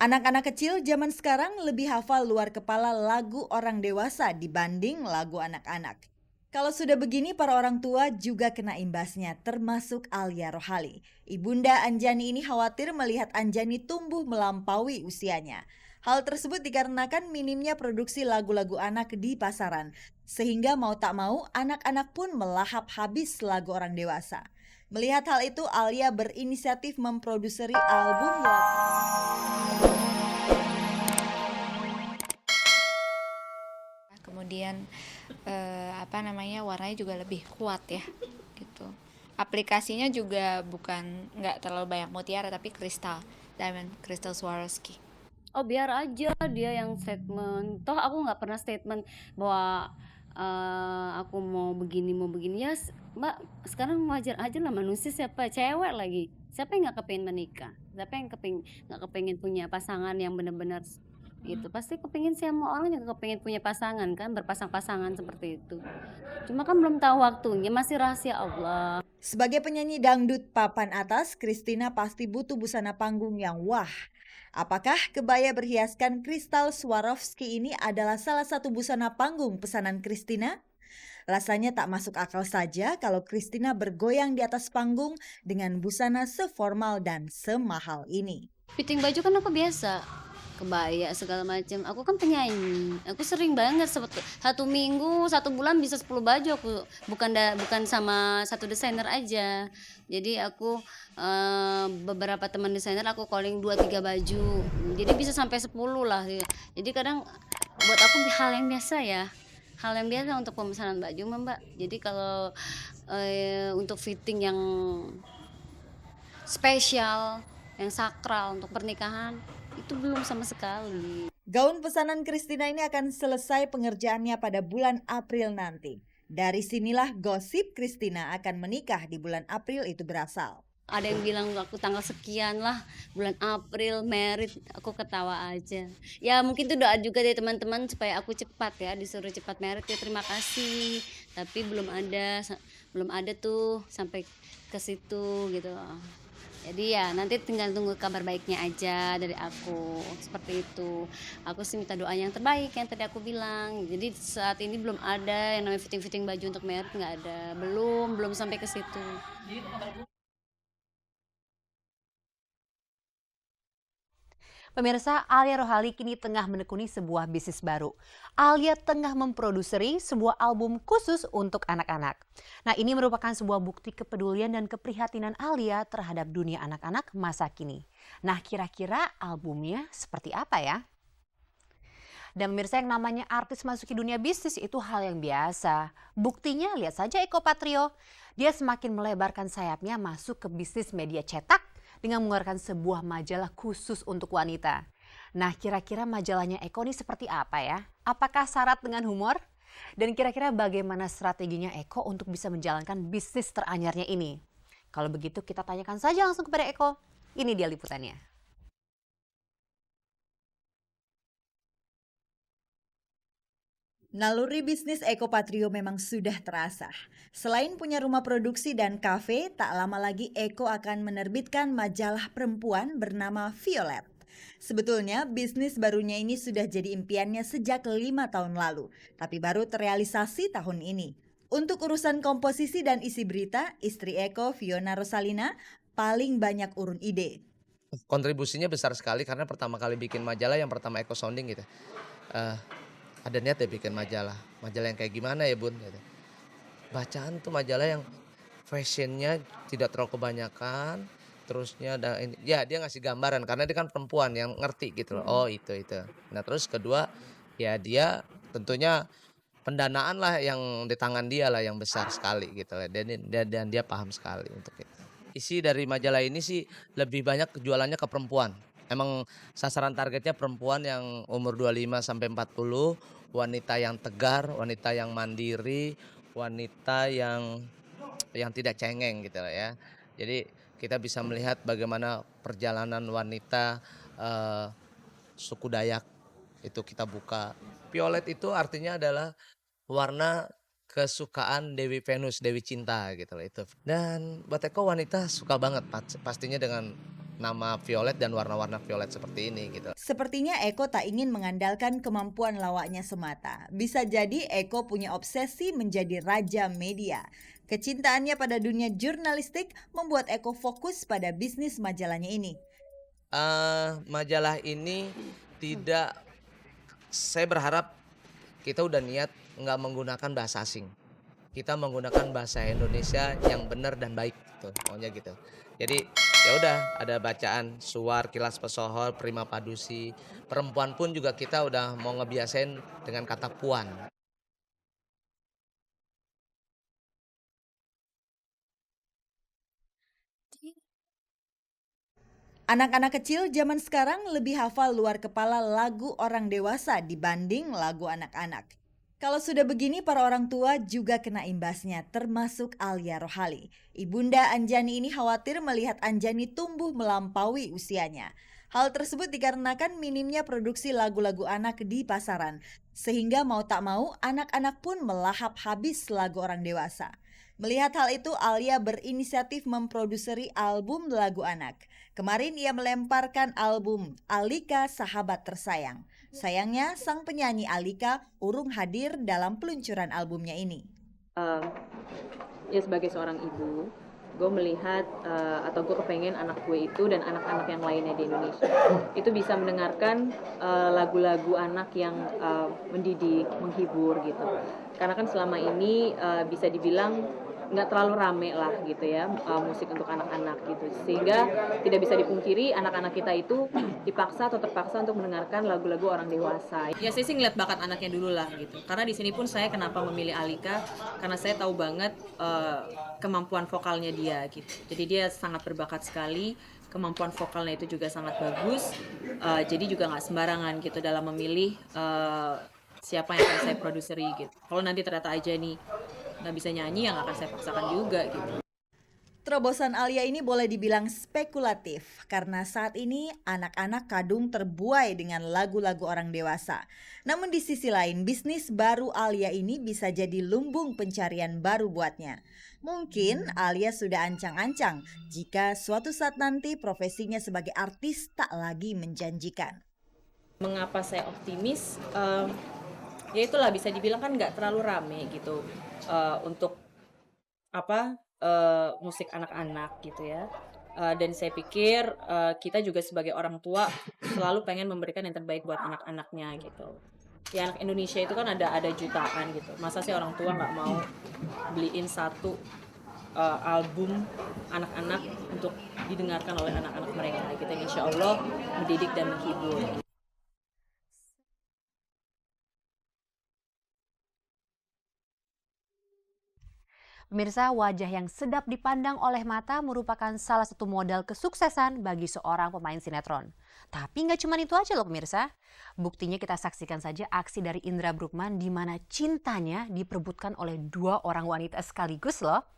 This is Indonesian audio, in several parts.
Anak-anak kecil zaman sekarang lebih hafal luar kepala lagu orang dewasa dibanding lagu anak-anak. Kalau sudah begini, para orang tua juga kena imbasnya, termasuk Alia Rohali. Ibunda Anjani ini khawatir melihat Anjani tumbuh melampaui usianya. Hal tersebut dikarenakan minimnya produksi lagu-lagu anak di pasaran, sehingga mau tak mau anak-anak pun melahap habis lagu orang dewasa. Melihat hal itu, Alia berinisiatif memproduseri album Kemudian warnanya juga lebih kuat ya gitu. Aplikasinya juga bukan nggak terlalu banyak mutiara tapi kristal, diamond, kristal Swarovski. Oh biar aja dia yang statement. Toh aku nggak pernah statement bahwa aku mau begini ya. Mbak, sekarang wajar aja lah, manusia siapa cewek lagi. Siapa yang nggak kepingin menikah? Siapa yang nggak kepingin punya pasangan yang benar-benar gitu? Pasti kepingin, semua orang juga kepingin punya pasangan kan, berpasang-pasangan seperti itu. Cuma kan belum tahu waktunya, masih rahasia Allah. Sebagai penyanyi dangdut papan atas, Christina pasti butuh busana panggung yang wah. Apakah kebaya berhiaskan kristal Swarovski ini adalah salah satu busana panggung pesanan Christina? Rasanya tak masuk akal saja kalau Christina bergoyang di atas panggung dengan busana seformal dan semahal ini. Fitting baju kan aku biasa, kebaya segala macam. Aku kan penyanyi, aku sering banget satu minggu, satu bulan bisa 10 baju aku. Bukan sama satu desainer aja. Jadi aku beberapa teman desainer aku calling 2 3 baju. Jadi bisa sampai 10 lah. Jadi kadang buat aku hal yang biasa ya. Hal yang biasa untuk pemesanan baju, Mbak. Jadi kalau untuk fitting yang spesial, yang sakral untuk pernikahan itu belum sama sekali. Gaun pesanan Christina ini akan selesai pengerjaannya pada bulan April nanti. Dari sinilah gosip Christina akan menikah di bulan April itu berasal. Ada yang bilang aku tanggal sekian lah, bulan April merit, aku ketawa aja. Ya mungkin itu doa juga dari teman-teman supaya aku cepat ya, disuruh cepat merit ya, terima kasih. Tapi belum ada tuh sampai ke situ gitu. Jadi ya nanti tinggal tunggu kabar baiknya aja dari aku, seperti itu. Aku sih minta doa yang terbaik yang tadi aku bilang. Jadi saat ini belum ada yang namanya fitting-fitting baju untuk merit, nggak ada, belum sampai ke situ. Pemirsa, Alia Rohali kini tengah menekuni sebuah bisnis baru. Alia tengah memproduseri sebuah album khusus untuk anak-anak. Nah, ini merupakan sebuah bukti kepedulian dan keprihatinan Alia terhadap dunia anak-anak masa kini. Nah, kira-kira albumnya seperti apa ya? Dan pemirsa, yang namanya artis masuki dunia bisnis itu hal yang biasa. Buktinya lihat saja Eko Patrio. Dia semakin melebarkan sayapnya masuk ke bisnis media cetak dengan mengeluarkan sebuah majalah khusus untuk wanita. Nah, kira-kira majalahnya Eko ini seperti apa ya? Apakah syarat dengan humor? Dan kira-kira bagaimana strateginya Eko untuk bisa menjalankan bisnis teranyarnya ini? Kalau begitu kita tanyakan saja langsung kepada Eko. Ini dia liputannya. Naluri bisnis Eko Patrio memang sudah terasa. Selain punya rumah produksi dan kafe, tak lama lagi Eko akan menerbitkan majalah perempuan bernama Violet. Sebetulnya bisnis barunya ini sudah jadi impiannya sejak 5 tahun lalu, tapi baru terrealisasi tahun ini. Untuk urusan komposisi dan isi berita, istri Eko, Fiona Rosalina, paling banyak urun ide. Kontribusinya besar sekali karena pertama kali bikin majalah yang pertama Eco Sounding gitu. Eh, ada niat ya bikin majalah yang kayak gimana ya Bun gitu. Bacaan tuh majalah yang fashionnya tidak terlalu kebanyakan, terusnya ada ini, ya dia ngasih gambaran karena dia kan perempuan yang ngerti gitu loh. Oh itu. Nah terus kedua ya dia tentunya pendanaan lah yang di tangan dia lah yang besar sekali gitu lah. Dan dia paham sekali untuk itu. Isi dari majalah ini sih lebih banyak jualannya ke perempuan. Emang sasaran targetnya perempuan yang umur 25 sampai 40, wanita yang tegar, wanita yang mandiri, wanita yang tidak cengeng gitu lah ya. Jadi kita bisa melihat bagaimana perjalanan wanita suku Dayak itu kita buka. Violet itu artinya adalah warna kesukaan Dewi Venus, Dewi Cinta gitu loh itu. Dan buat Eko wanita suka banget pastinya dengan nama violet dan warna-warna violet seperti ini gitu. Sepertinya Eko tak ingin mengandalkan kemampuan lawaknya semata. Bisa jadi Eko punya obsesi menjadi raja media. Kecintaannya pada dunia jurnalistik membuat Eko fokus pada bisnis majalahnya ini. Majalah ini tidak, saya berharap kita udah niat nggak menggunakan bahasa asing. Kita menggunakan bahasa Indonesia yang benar dan baik gitu, maunya gitu. Jadi ya udah ada bacaan Suar, Kilas Pesohor, Prima Padusi. Perempuan pun juga kita udah mau ngebiasain dengan kata puan. Anak-anak kecil zaman sekarang lebih hafal luar kepala lagu orang dewasa dibanding lagu anak-anak. Kalau sudah begini para orang tua juga kena imbasnya, termasuk Alia Rohali. Ibunda Anjani ini khawatir melihat Anjani tumbuh melampaui usianya. Hal tersebut dikarenakan minimnya produksi lagu-lagu anak di pasaran, sehingga mau tak mau anak-anak pun melahap habis lagu orang dewasa. Melihat hal itu, Alia berinisiatif memproduksi album lagu anak. Kemarin ia melemparkan album Alika Sahabat Tersayang. Sayangnya, sang penyanyi Alika urung hadir dalam peluncuran albumnya ini. Ya sebagai seorang ibu, gue melihat atau gue kepengen anak gue itu dan anak-anak yang lainnya di Indonesia itu bisa mendengarkan lagu-lagu anak yang mendidik, menghibur gitu. Karena kan selama ini bisa dibilang nggak terlalu rame lah gitu ya musik untuk anak-anak gitu, sehingga tidak bisa dipungkiri anak-anak kita itu dipaksa atau terpaksa untuk mendengarkan lagu-lagu orang dewasa. Ya saya sih ngeliat bakat anaknya dulu lah gitu, karena di sini pun saya kenapa memilih Alika karena saya tahu banget kemampuan vokalnya dia gitu, jadi dia sangat berbakat sekali, kemampuan vokalnya itu juga sangat bagus, jadi juga nggak sembarangan gitu dalam memilih siapa yang akan saya produseri gitu. Kalau nanti ternyata aja nih nggak bisa nyanyi, yang akan saya paksakan juga gitu. Terobosan Alia ini boleh dibilang spekulatif karena saat ini anak-anak kadung terbuai dengan lagu-lagu orang dewasa. Namun di sisi lain, bisnis baru Alia ini bisa jadi lumbung pencarian baru buatnya. Mungkin Alia sudah ancang-ancang jika suatu saat nanti profesinya sebagai artis tak lagi menjanjikan. Mengapa saya optimis? Ya itulah, bisa dibilang kan nggak terlalu rame gitu untuk musik anak-anak gitu ya. Dan saya pikir kita juga sebagai orang tua selalu pengen memberikan yang terbaik buat anak-anaknya gitu. Ya anak Indonesia itu kan ada jutaan gitu. Masa sih orang tua nggak mau beliin satu album anak-anak untuk didengarkan oleh anak-anak mereka gitu, yang insya Allah mendidik dan menghibur. Pemirsa, wajah yang sedap dipandang oleh mata merupakan salah satu modal kesuksesan bagi seorang pemain sinetron. Tapi nggak cuma itu aja loh pemirsa. Buktinya kita saksikan saja aksi dari Indra Bruggman di mana cintanya diperebutkan oleh dua orang wanita sekaligus loh.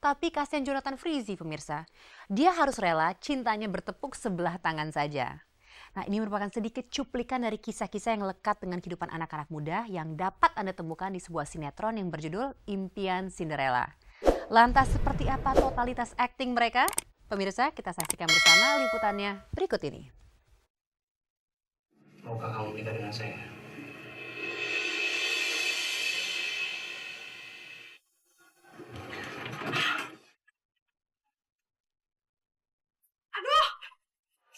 Tapi kasihan Jonathan Frizzy pemirsa. Dia harus rela cintanya bertepuk sebelah tangan saja. Nah, ini merupakan sedikit cuplikan dari kisah-kisah yang lekat dengan kehidupan anak-anak muda yang dapat Anda temukan di sebuah sinetron yang berjudul Impian Cinderella. Lantas seperti apa totalitas akting mereka? Pemirsa, kita saksikan bersama liputannya berikut ini. Maukah kamu menikah dengan saya?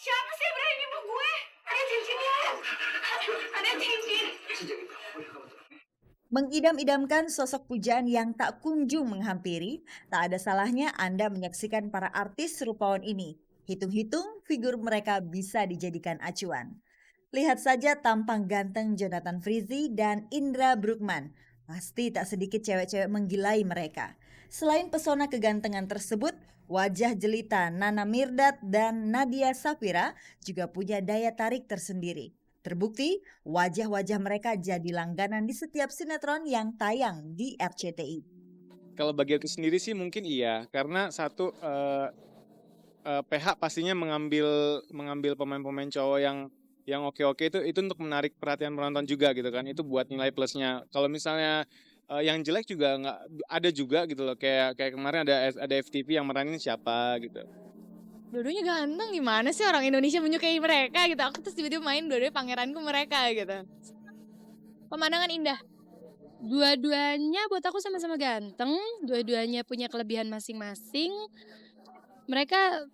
Siapa sih yang berani nipu gue? Ada cincinnya. Ada cincin. Mengidam-idamkan sosok pujaan yang tak kunjung menghampiri, tak ada salahnya Anda menyaksikan para artis rupawan ini. Hitung-hitung figur mereka bisa dijadikan acuan. Lihat saja tampang ganteng Jonathan Frizzy dan Indra Bruggman. Pasti tak sedikit cewek-cewek menggilai mereka. Selain pesona kegantengan tersebut, wajah jelita Nana Mirdad dan Nadia Safira juga punya daya tarik tersendiri. Terbukti, wajah-wajah mereka jadi langganan di setiap sinetron yang tayang di RCTI. Kalau bagi aku sendiri sih mungkin iya, karena satu PH pastinya mengambil pemain-pemain cowok yang oke-oke itu untuk menarik perhatian penonton juga gitu kan, itu buat nilai plusnya. Kalau misalnya yang jelek juga nggak ada juga gitu loh, kayak kemarin ada FTV yang meranin siapa gitu. dua-duanya ganteng, gimana sih orang Indonesia menyukai mereka gitu. Aku terus tiba-tiba main dua-duanya pangeranku mereka gitu. Pemandangan indah. Dua-duanya buat aku sama-sama ganteng, dua-duanya punya kelebihan masing-masing. Mereka